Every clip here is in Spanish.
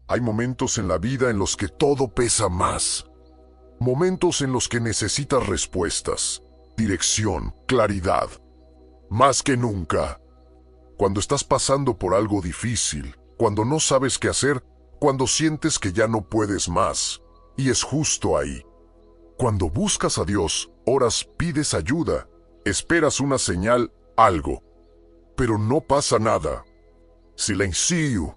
Hay momentos en la vida en los que todo pesa más. Momentos en los que necesitas respuestas, dirección, claridad. Más que nunca. Cuando estás pasando por algo difícil, cuando no sabes qué hacer, cuando sientes que ya no puedes más. Y es justo ahí. Cuando buscas a Dios, oras, pides ayuda, esperas una señal, algo. Pero no pasa nada. Silencio.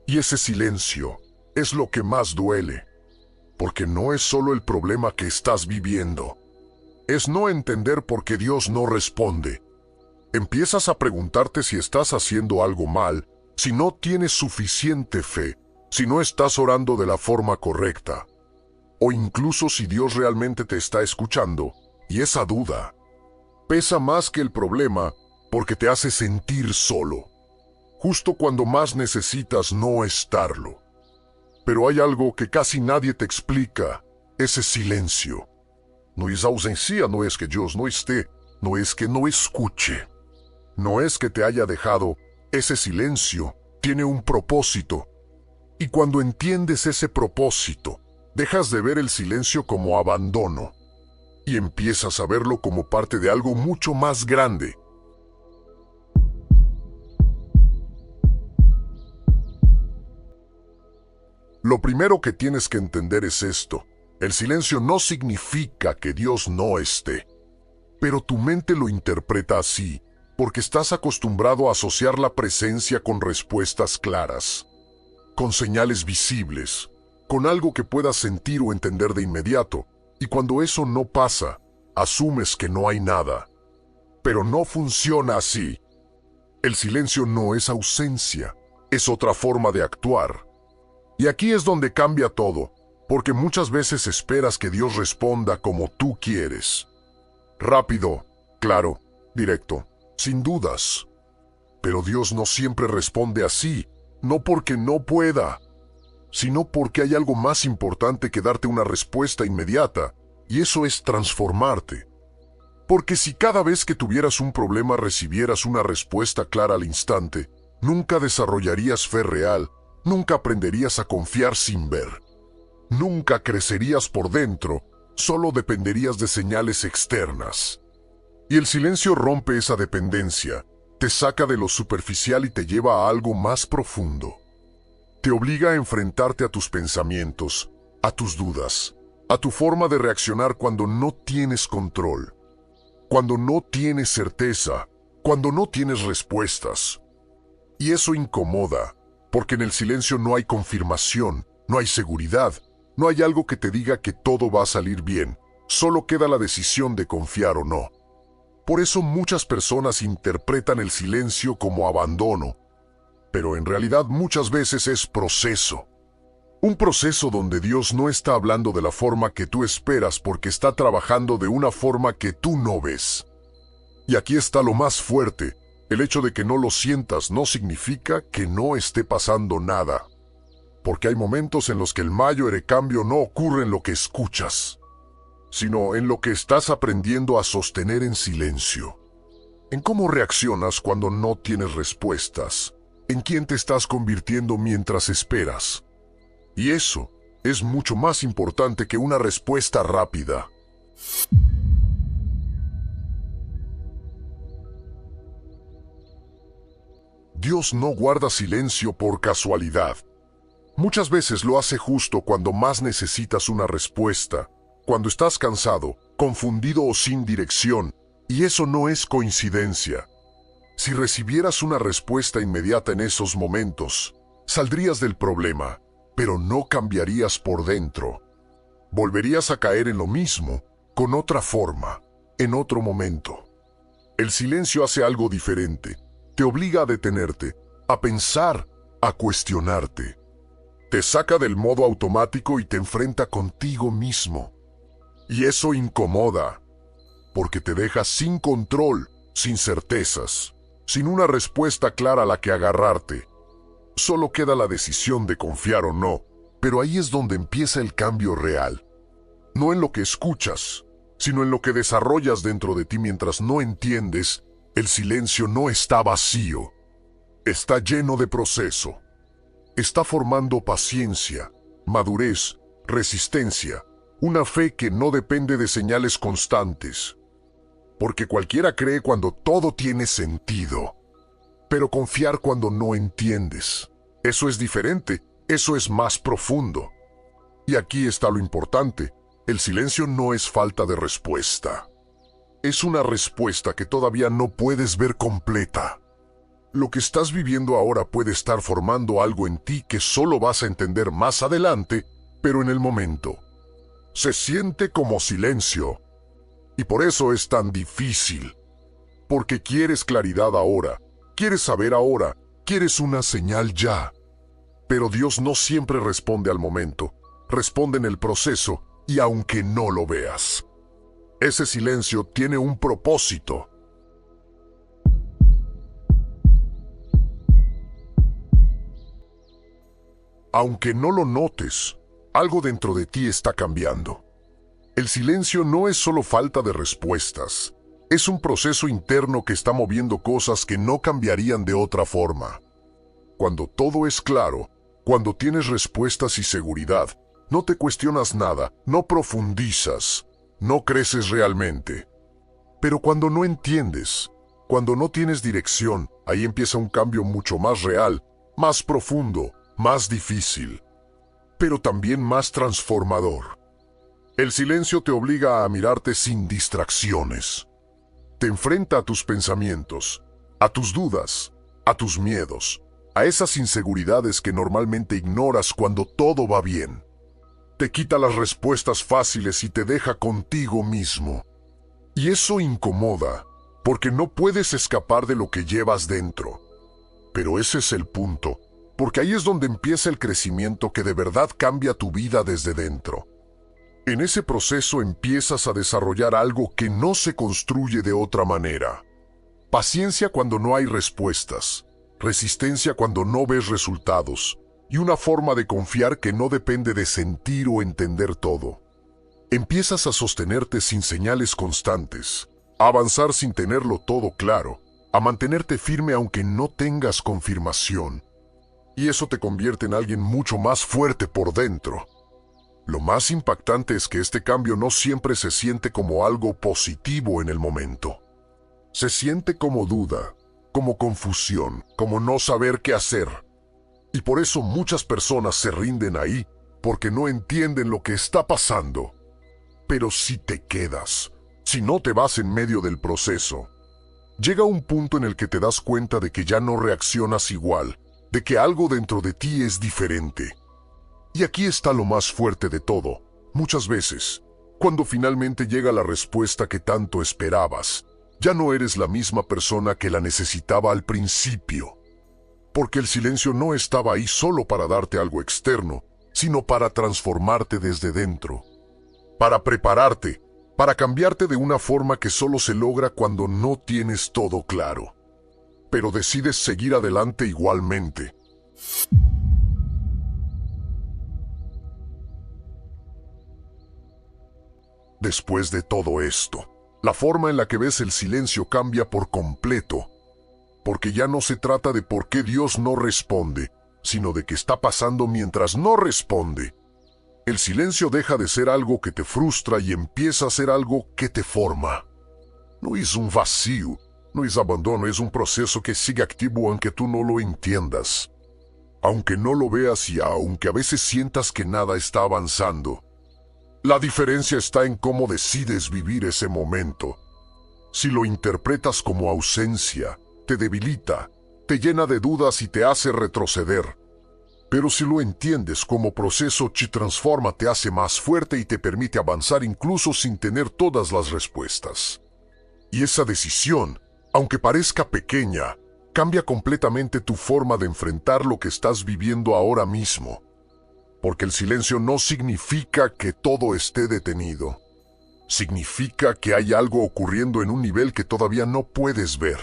Y ese silencio es lo que más duele. Porque no es solo el problema que estás viviendo. Es no entender por qué Dios no responde. Empiezas a preguntarte si estás haciendo algo mal, si no tienes suficiente fe, si no estás orando de la forma correcta. O incluso si Dios realmente te está escuchando, y esa duda pesa más que el problema porque te hace sentir solo, justo cuando más necesitas no estarlo. Pero hay algo que casi nadie te explica, ese silencio. No es ausencia, no es que Dios no esté, no es que no escuche. No es que te haya dejado, ese silencio tiene un propósito. Y cuando entiendes ese propósito, dejas de ver el silencio como abandono y empiezas a verlo como parte de algo mucho más grande. Lo primero que tienes que entender es esto. El silencio no significa que Dios no esté, pero tu mente lo interpreta así porque estás acostumbrado a asociar la presencia con respuestas claras, con señales visibles, con algo que puedas sentir o entender de inmediato, y cuando eso no pasa, asumes que no hay nada. Pero no funciona así. El silencio no es ausencia, es otra forma de actuar. Y aquí es donde cambia todo, porque muchas veces esperas que Dios responda como tú quieres. Rápido, claro, directo, sin dudas. Pero Dios no siempre responde así, no porque no pueda, sino porque hay algo más importante que darte una respuesta inmediata, y eso es transformarte. Porque si cada vez que tuvieras un problema recibieras una respuesta clara al instante, nunca desarrollarías fe real, nunca aprenderías a confiar sin ver. Nunca crecerías por dentro, solo dependerías de señales externas. Y el silencio rompe esa dependencia, te saca de lo superficial y te lleva a algo más profundo. Te obliga a enfrentarte a tus pensamientos, a tus dudas, a tu forma de reaccionar cuando no tienes control, cuando no tienes certeza, cuando no tienes respuestas. Y eso incomoda, porque en el silencio no hay confirmación, no hay seguridad, no hay algo que te diga que todo va a salir bien, solo queda la decisión de confiar o no. Por eso muchas personas interpretan el silencio como abandono, pero en realidad muchas veces es proceso. Un proceso donde Dios no está hablando de la forma que tú esperas porque está trabajando de una forma que tú no ves. Y aquí está lo más fuerte. El hecho de que no lo sientas no significa que no esté pasando nada. Porque hay momentos en los que el mayor cambio no ocurre en lo que escuchas, sino en lo que estás aprendiendo a sostener en silencio. En cómo reaccionas cuando no tienes respuestas. En quién te estás convirtiendo mientras esperas. Y eso es mucho más importante que una respuesta rápida. Dios no guarda silencio por casualidad. Muchas veces lo hace justo cuando más necesitas una respuesta, cuando estás cansado, confundido o sin dirección, y eso no es coincidencia. Si recibieras una respuesta inmediata en esos momentos, saldrías del problema, pero no cambiarías por dentro. Volverías a caer en lo mismo, con otra forma, en otro momento. El silencio hace algo diferente. Te obliga a detenerte, a pensar, a cuestionarte. Te saca del modo automático y te enfrenta contigo mismo. Y eso incomoda, porque te deja sin control, sin certezas, sin una respuesta clara a la que agarrarte. Solo queda la decisión de confiar o no, pero ahí es donde empieza el cambio real. No en lo que escuchas, sino en lo que desarrollas dentro de ti mientras no entiendes. El silencio no está vacío, está lleno de proceso. Está formando paciencia, madurez, resistencia, una fe que no depende de señales constantes. Porque cualquiera cree cuando todo tiene sentido, pero confiar cuando no entiendes. Eso es diferente, eso es más profundo. Y aquí está lo importante, el silencio no es falta de respuesta. Es una respuesta que todavía no puedes ver completa. Lo que estás viviendo ahora puede estar formando algo en ti que solo vas a entender más adelante, pero en el momento. Se siente como silencio. Y por eso es tan difícil. Porque quieres claridad ahora, quieres saber ahora, quieres una señal ya. Pero Dios no siempre responde al momento, responde en el proceso y aunque no lo veas. Ese silencio tiene un propósito. Aunque no lo notes, algo dentro de ti está cambiando. El silencio no es solo falta de respuestas, es un proceso interno que está moviendo cosas que no cambiarían de otra forma. Cuando todo es claro, cuando tienes respuestas y seguridad, no te cuestionas nada, no profundizas, no creces realmente. Pero cuando no entiendes, cuando no tienes dirección, ahí empieza un cambio mucho más real, más profundo, más difícil, pero también más transformador. El silencio te obliga a mirarte sin distracciones. Te enfrenta a tus pensamientos, a tus dudas, a tus miedos, a esas inseguridades que normalmente ignoras cuando todo va bien. Te quita las respuestas fáciles y te deja contigo mismo. Y eso incomoda, porque no puedes escapar de lo que llevas dentro. Pero ese es el punto, porque ahí es donde empieza el crecimiento que de verdad cambia tu vida desde dentro. En ese proceso empiezas a desarrollar algo que no se construye de otra manera. Paciencia cuando no hay respuestas, resistencia cuando no ves resultados, y una forma de confiar que no depende de sentir o entender todo. Empiezas a sostenerte sin señales constantes, a avanzar sin tenerlo todo claro, a mantenerte firme aunque no tengas confirmación. Y eso te convierte en alguien mucho más fuerte por dentro. Lo más impactante es que este cambio no siempre se siente como algo positivo en el momento. Se siente como duda, como confusión, como no saber qué hacer. Y por eso muchas personas se rinden ahí, porque no entienden lo que está pasando. Pero si te quedas, si no te vas en medio del proceso, llega un punto en el que te das cuenta de que ya no reaccionas igual, de que algo dentro de ti es diferente. Y aquí está lo más fuerte de todo. Muchas veces, cuando finalmente llega la respuesta que tanto esperabas, ya no eres la misma persona que la necesitaba al principio. Porque el silencio no estaba ahí solo para darte algo externo, sino para transformarte desde dentro. Para prepararte, para cambiarte de una forma que solo se logra cuando no tienes todo claro. Pero decides seguir adelante igualmente. Después de todo esto, la forma en la que ves el silencio cambia por completo, porque ya no se trata de por qué Dios no responde, sino de qué está pasando mientras no responde. El silencio deja de ser algo que te frustra y empieza a ser algo que te forma. No es un vacío, no es abandono, es un proceso que sigue activo aunque tú no lo entiendas. Aunque no lo veas y aunque a veces sientas que nada está avanzando. La diferencia está en cómo decides vivir ese momento. Si lo interpretas como ausencia, te debilita, te llena de dudas y te hace retroceder. Pero si lo entiendes como proceso, te transforma, te hace más fuerte y te permite avanzar incluso sin tener todas las respuestas. Y esa decisión, aunque parezca pequeña, cambia completamente tu forma de enfrentar lo que estás viviendo ahora mismo. Porque el silencio no significa que todo esté detenido. Significa que hay algo ocurriendo en un nivel que todavía no puedes ver.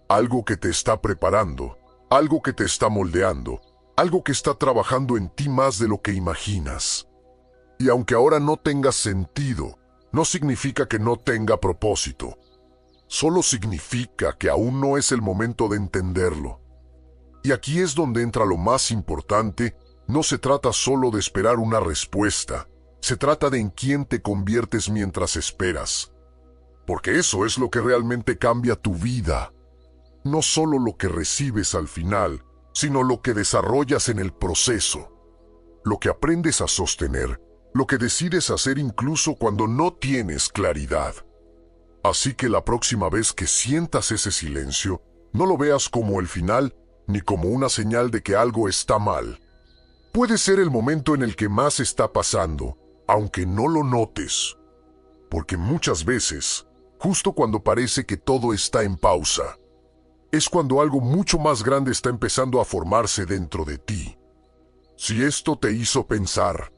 Algo que te está preparando, algo que te está moldeando, algo que está trabajando en ti más de lo que imaginas. Y aunque ahora no tenga sentido, no significa que no tenga propósito. Solo significa que aún no es el momento de entenderlo. Y aquí es donde entra lo más importante. No se trata solo de esperar una respuesta, se trata de en quién te conviertes mientras esperas. Porque eso es lo que realmente cambia tu vida. No solo lo que recibes al final, sino lo que desarrollas en el proceso. Lo que aprendes a sostener, lo que decides hacer incluso cuando no tienes claridad. Así que la próxima vez que sientas ese silencio, no lo veas como el final, ni como una señal de que algo está mal. Puede ser el momento en el que más está pasando, aunque no lo notes. Porque muchas veces, justo cuando parece que todo está en pausa, es cuando algo mucho más grande está empezando a formarse dentro de ti. Si esto te hizo pensar,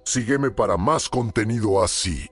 sígueme para más contenido así.